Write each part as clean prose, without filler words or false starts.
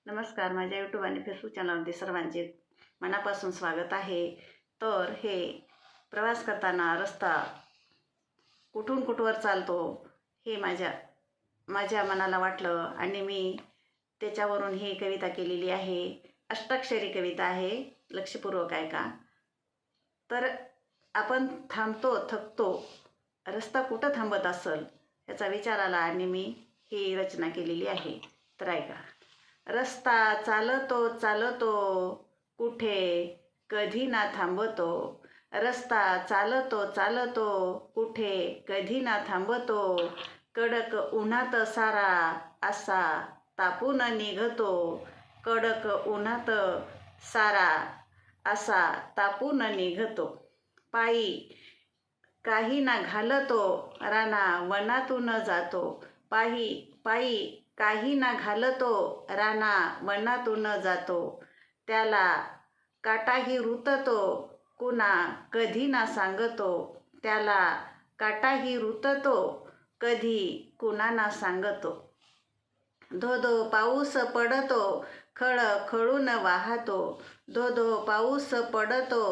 नमस्कार, माझ्या यूट्यूब आणि फेसबुक चॅनलवरती सर्वांचे मनापासून स्वागत आहे. तर हे प्रवास करताना रस्ता कुठून कुठवर चालतो हे माझ्या मनाला वाटलं आणि मी त्याच्यावरून ही कविता केलेली आहे. अष्टाक्षरी कविता आहे, लक्षपूर्वक ऐका. तर आपण थांबतो, थकतो, रस्ता कुठं थांबत असेल याचा विचार आला आणि मी ही रचना केलेली आहे. तर ऐका. रस्ता चालतो चालतो कुठे कधी ना थांबतो. रस्ता चालतो चालतो कुठे कधी ना थांबतो. कडक उन्हात सारा असा तापून निघतो. कडक उन्हात सारा असा तापून निघतो. पायी काही ना घालतो राना वनातून जातो. पायी काही ना घालतो राना वनातून जातो. त्याला काटाही रुततो कुणा कधी ना सांगतो. त्याला काटाही रुततो कधी कुणा ना सांगतो. धो पाऊस पडतो खळ खळून वाहतो. धो पाऊस पडतो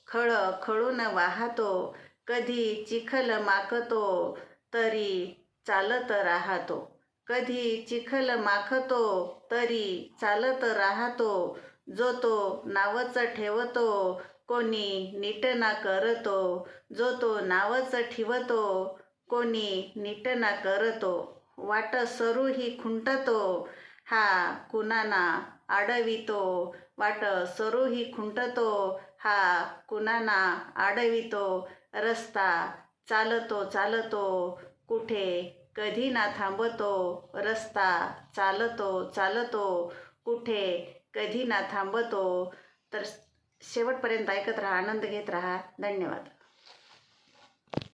खळ खळून वाहतो. कधी चिखल माखतो तरी चालत राहतो. कधी चिखल माखतो तरी चालत राहतो. जो तो नावच ठेवतो कोणी नीट ना करतो. जो तो नावच ठेवतो कोणी नीट ना करतो. वाट सरूही खुंटतो हा कुणाना आडवितो. वाट सरूही खुंटतो हा कुणाना आडवितो. रस्ता चालतो चालतो कुठे कधी ना थांबतो. रस्ता चालतो चालतो कुठे कधी ना थांबतो. तर शेवटपर्यंत ऐकत राहा, आनंद घेत राहा. धन्यवाद.